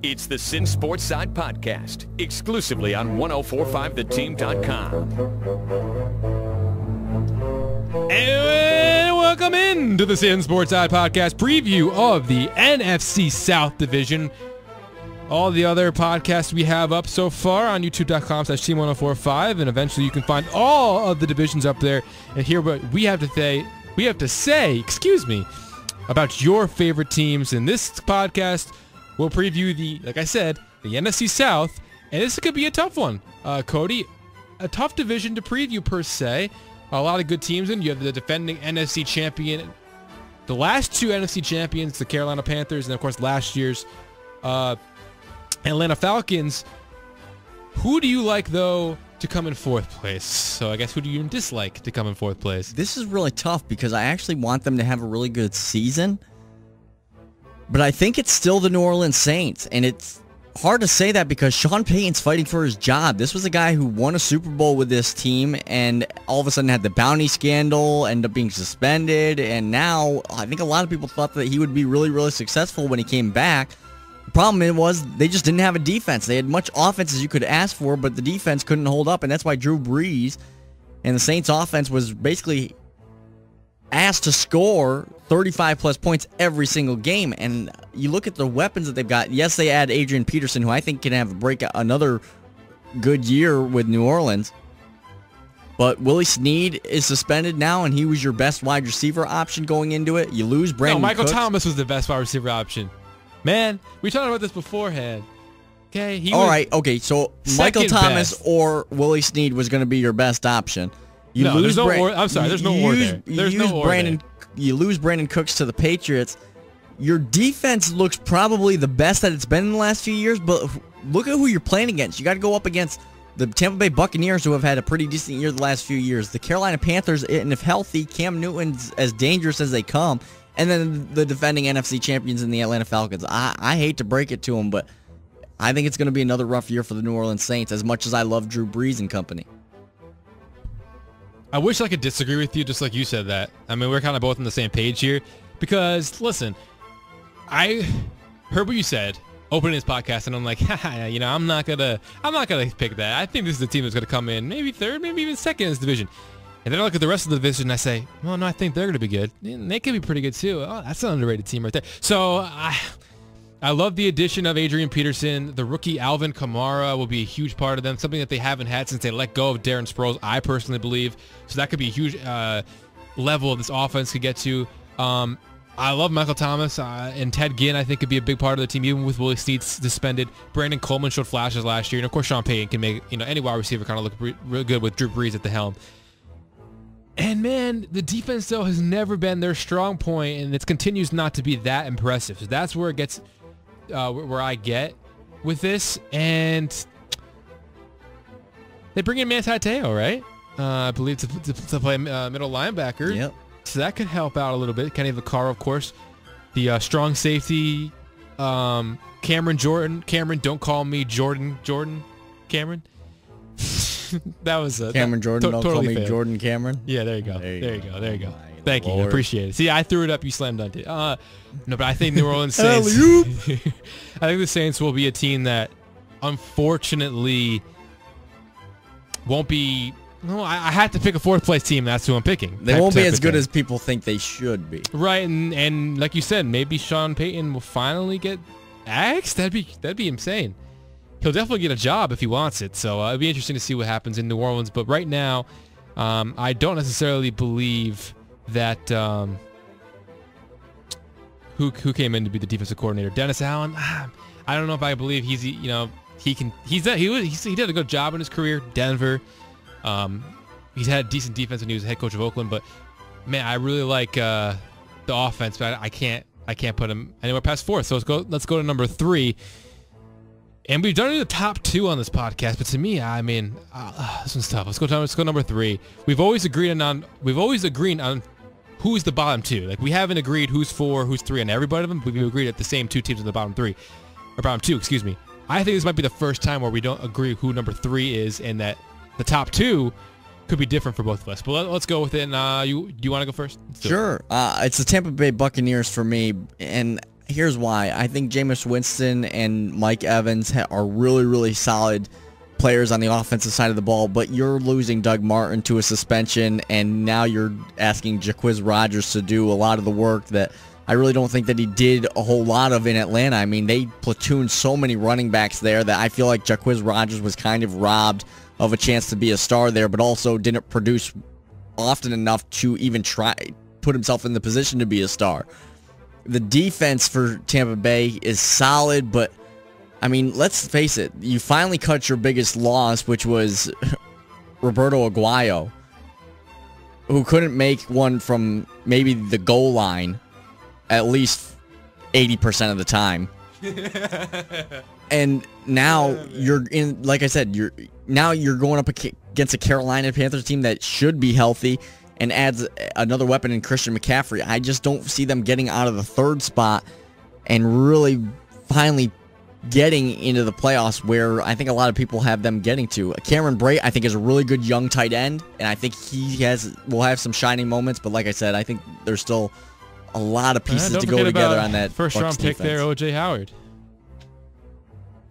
It's the Sittin Sportside podcast, exclusively on 1045theteam.com. And welcome into the Sittin Sportside podcast preview of the NFC South Division. All the other podcasts we have up so far on youtube.com/team1045, and eventually you can find all of the divisions up there and hear what we have to say, about your favorite teams. In this podcast, we'll preview like I said, the NFC South, and this could be a tough one. Cody, a tough division to preview per se. A lot of good teams in. You have the defending NFC champion, the last two NFC champions, the Carolina Panthers, and of course last year's Atlanta Falcons. Who do you like, though, to come in fourth place? So I guess who do you dislike to come in fourth place? This is really tough because I actually want them to have a really good season. But I think it's still the New Orleans Saints. And it's hard to say that because Sean Payton's fighting for his job. This was a guy who won a Super Bowl with this team and all of a sudden had the bounty scandal, ended up being suspended. And now I think a lot of people thought that he would be really, really successful when he came back. The problem was they just didn't have a defense. They had much offense as you could ask for, but the defense couldn't hold up, and that's why Drew Brees and the Saints offense was basically asked to score 35-plus points every single game. And you look at the weapons that they've got. Yes, they add Adrian Peterson, who I think can have another good year with New Orleans. But Willie Snead is suspended now, and he was your best wide receiver option going into it. You lose Brandon Michael Cooks. Thomas was the best wide receiver option. Man, we talked about this beforehand. Okay, okay, so Michael Thomas or Willie Snead was going to be your best option. There's no or there. There's no or there. You lose Brandon Cooks to the Patriots. Your defense looks probably the best that it's been in the last few years, but look at who you're playing against. You got to go up against the Tampa Bay Buccaneers, who have had a pretty decent year the last few years. The Carolina Panthers, and if healthy, Cam Newton's as dangerous as they come. And then the defending NFC champions in the Atlanta Falcons. I hate to break it to them, but I think it's going to be another rough year for the New Orleans Saints, as much as I love Drew Brees and company. I wish I could disagree with you, just like you said that. I mean, we're kind of both on the same page here. Because, listen, I heard what you said opening this podcast, and I'm like, I'm not gonna pick that. I think this is the team that's gonna come in maybe third, maybe even second in this division. And then I look at the rest of the division and I say, well, no, I think they're going to be good. And they could be pretty good too. Oh, that's an underrated team right there. So I love the addition of Adrian Peterson. The rookie Alvin Kamara will be a huge part of them, something that they haven't had since they let go of Darren Sproles, I personally believe. So that could be a huge level this offense could get to. I love Michael Thomas and Ted Ginn. I think could be a big part of the team, even with Willie Snead suspended. Brandon Coleman showed flashes last year. And, of course, Sean Payton can make any wide receiver kind of look real good with Drew Brees at the helm. And, man, the defense, though, has never been their strong point, and it continues not to be that impressive. So that's where it gets, where I get with this. And they bring in Manti Te'o, right? I believe to play middle linebacker. Yep. So that could help out a little bit. Kenny Vaccaro, of course. The strong safety, Cameron Jordan. Cameron, don't call me Jordan. Cameron. That was Cameron Jordan. Don't totally call me fair. Jordan Cameron. Yeah, there you go. There you go. Thank you. I Lord. appreciate it. See, I threw it up. You slam dunked it. No, but I think New Orleans Saints. I think the Saints will be a team that, unfortunately, won't be. No, I had to pick a fourth place team. That's who I'm picking. They won't be as good as people think they should be. Right, and like you said, maybe Sean Payton will finally get axed. That'd be insane. He'll definitely get a job if he wants it. So it'll be interesting to see what happens in New Orleans. But right now, I don't necessarily believe that who came in to be the defensive coordinator, Dennis Allen. I don't know if I believe he did a good job in his career. Denver. He's had a decent defense when he was head coach of Oakland. But man, I really like the offense. But I can't put him anywhere past fourth. So let's go to number 3. And we've done the top 2 on this podcast, but to me, I mean, this one's tough. Let's go number 3. We've always agreed on who's the bottom 2. Like, we haven't agreed who's 4, who's 3 on everybody of them. We've agreed at the same 2 teams in the bottom 3, or bottom 2, excuse me. I think this might be the first time where we don't agree who number 3 is, and that the top 2 could be different for both of us. But let's go with it. And you want to go first? Sure. It's the Tampa Bay Buccaneers for me, and here's why. I think Jameis Winston and Mike Evans are really, really solid players on the offensive side of the ball, but you're losing Doug Martin to a suspension, and now you're asking Jacquizz Rodgers to do a lot of the work that I really don't think that he did a whole lot of in Atlanta. I mean, they platooned so many running backs there that I feel like Jacquizz Rodgers was kind of robbed of a chance to be a star there, but also didn't produce often enough to even try put himself in the position to be a star. The defense for Tampa Bay is solid, but I mean, let's face it, you finally cut your biggest loss, which was Roberto Aguayo, who couldn't make one from maybe the goal line at least 80% of the time. And now you're in, like I said, you're going up against a Carolina Panthers team that should be healthy and adds another weapon in Christian McCaffrey. I just don't see them getting out of the third spot and really finally getting into the playoffs where I think a lot of people have them getting to. Cameron Brate, I think, is a really good young tight end, and I think will have some shining moments, but like I said, I think there's still a lot of pieces to go together on that first round pick there, O.J. Howard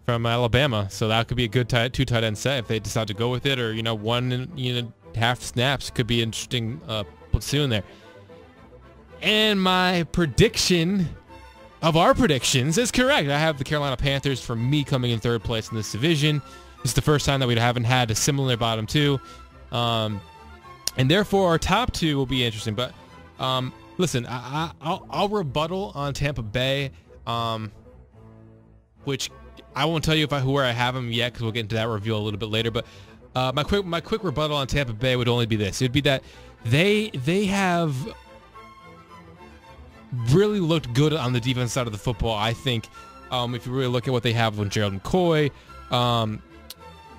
from Alabama. So that could be a good two tight end set if they decide to go with it, or one half snaps could be interesting platoon there. And my prediction of our predictions is correct. I have the Carolina Panthers for me coming in third place in this division. This is the first time that we haven't had a similar bottom two, and therefore our top two will be interesting. But listen, I'll rebuttal on Tampa Bay, which I won't tell you where I have them yet, because we'll get into that reveal a little bit later. But my quick rebuttal on Tampa Bay would only be this: it'd be that they have really looked good on the defense side of the football. I think if you really look at what they have with Gerald McCoy,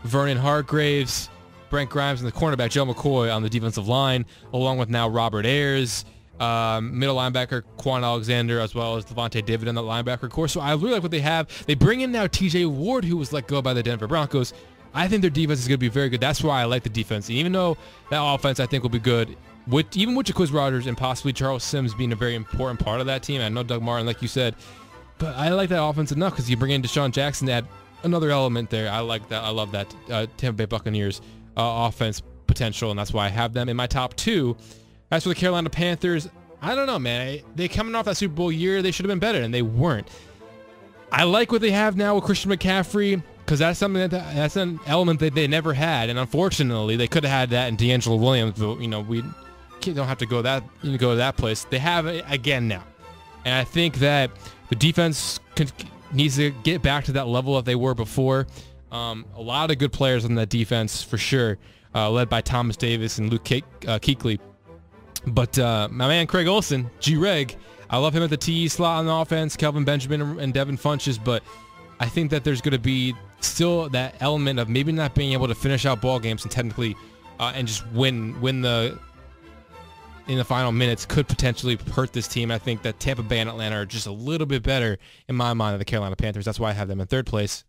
Vernon Hargreaves, Brent Grimes, and the cornerback Joe McCoy on the defensive line, along with now Robert Ayers, middle linebacker Quan Alexander, as well as Levante David in that linebacker core. So I really like what they have. They bring in now TJ Ward, who was let go by the Denver Broncos. I think their defense is going to be very good. That's why I like the defense. And even though that offense I think will be good, even with Jacquizz Rodgers and possibly Charles Sims being a very important part of that team. I know Doug Martin, like you said, but I like that offense enough because you bring in Deshaun Jackson to add another element there. I like that. I love that Tampa Bay Buccaneers offense potential, and that's why I have them in my top two. As for the Carolina Panthers, I don't know, man. They coming off that Super Bowl year, they should have been better, and they weren't. I like what they have now with Christian McCaffrey, because that's something that's an element that they never had, and unfortunately, they could have had that in D'Angelo Williams, but we don't have to go to that place. They have it again now, and I think that the defense needs to get back to that level that they were before. A lot of good players on that defense for sure, led by Thomas Davis and Luke Kuechly. But my man Craig Olsen, G-Reg, I love him at the TE slot on the offense, Kelvin Benjamin and Devin Funchess, but I think that there's going to be still that element of maybe not being able to finish out ball games and technically and just win in the final minutes could potentially hurt this team. I think that Tampa Bay and Atlanta are just a little bit better in my mind than the Carolina Panthers. That's why I have them in third place.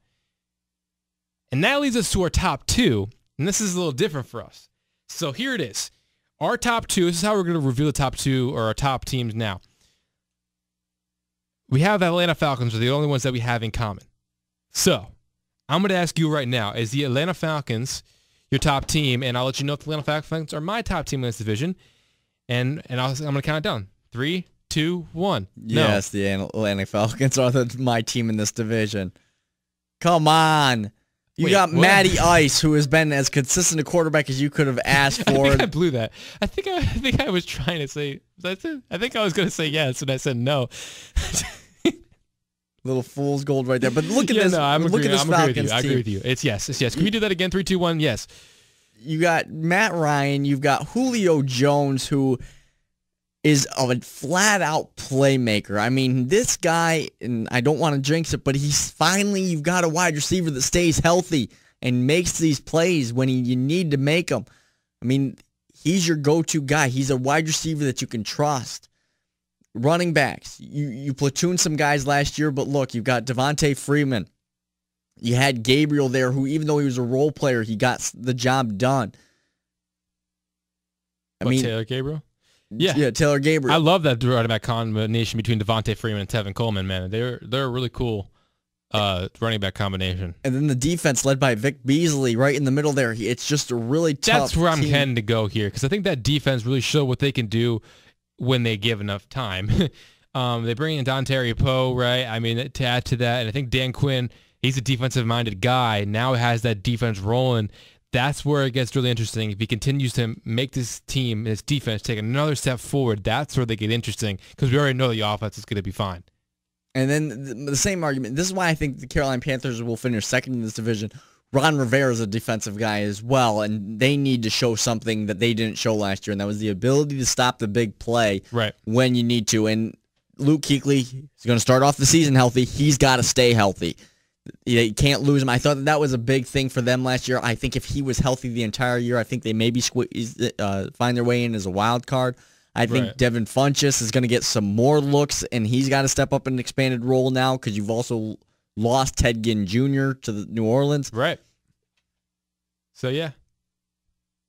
And that leads us to our top two, and this is a little different for us. So here it is. Our top two, this is how we're going to reveal the top two, or our top teams now. We have the Atlanta Falcons are the only ones that we have in common. So I'm going to ask you right now, is the Atlanta Falcons your top team? And I'll let you know if the Atlanta Falcons are my top team in this division. And I'm going to count it down. 3, 2, 1. Yes, the Atlanta Falcons are my team in this division. Come on. You got what? Matty Ice, who has been as consistent a quarterback as you could have asked for. I think I blew that. I think I was trying to say, that's it. I think I was going to say yes, and I said no. Little fool's gold right there. But look at this. No, I'm agreeing with you. I agree with you. It's yes. It's yes. Can we do that again? 3, 2, 1. Yes. You got Matt Ryan. You've got Julio Jones, who is a flat-out playmaker. I mean, this guy, and I don't want to jinx it, but you've got a wide receiver that stays healthy and makes these plays when you need to make them. I mean, he's your go-to guy. He's a wide receiver that you can trust. Running backs, you platooned some guys last year, but look, you've got Devontae Freeman. You had Gabriel there, who even though he was a role player, he got the job done. Taylor Gabriel? Yeah, Taylor Gabriel. I love that running back combination between Devontae Freeman and Tevin Coleman, man. They're a really cool running back combination. And then the defense led by Vic Beasley right in the middle there. It's just a really tough That's where I'm team. heading to go here, because I think that defense really showed what they can do when they give enough time. They bring in Dontari Poe, right? I mean, to add to that, and I think Dan Quinn, he's a defensive-minded guy. Now has that defense rolling. That's where it gets really interesting. If he continues to make this team, his defense, take another step forward, that's where they get interesting, because we already know the offense is going to be fine. And then the same argument. This is why I think the Carolina Panthers will finish second in this division. Ron Rivera is a defensive guy as well, and they need to show something that they didn't show last year, and that was the ability to stop the big play when you need to. And Luke Kuechly is going to start off the season healthy. He's got to stay healthy. You can't lose him. I thought that was a big thing for them last year. I think if he was healthy the entire year, I think they maybe find their way in as a wild card. I think Devin Funchess is going to get some more looks, and he's got to step up in an expanded role now because you've also lost Ted Ginn Jr. to the New Orleans. Right. So, yeah.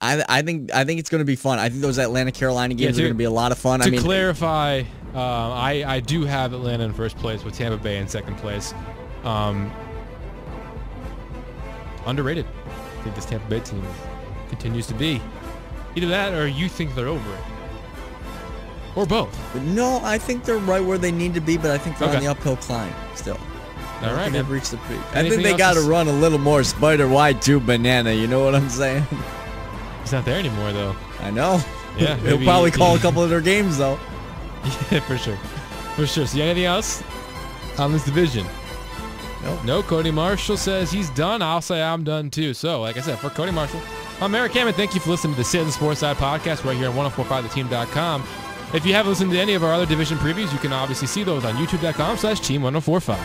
I think it's going to be fun. I think those Atlanta-Carolina games are going to be a lot of fun. To clarify, I do have Atlanta in first place with Tampa Bay in second place. Underrated. I think this Tampa Bay team continues to be. Either that or you think they're over it. Or both. No, I think they're right where they need to be, but I think they're on the uphill climb still. All right, they've reached the peak. I think they got to run a little more spider wide to banana. You know what I'm saying? He's not there anymore, though. I know. Yeah, he'll probably call a couple of their games, though. Yeah, for sure. For sure. So, anything else on this division? Nope. No. Cody Marshall says he's done. I'll say I'm done, too. So, like I said, for Cody Marshall, I'm Eric Hammond. Thank you for listening to the Sittin Sportside podcast right here on 1045theteam.com. If you haven't listened to any of our other division previews, you can obviously see those on youtube.com/team1045.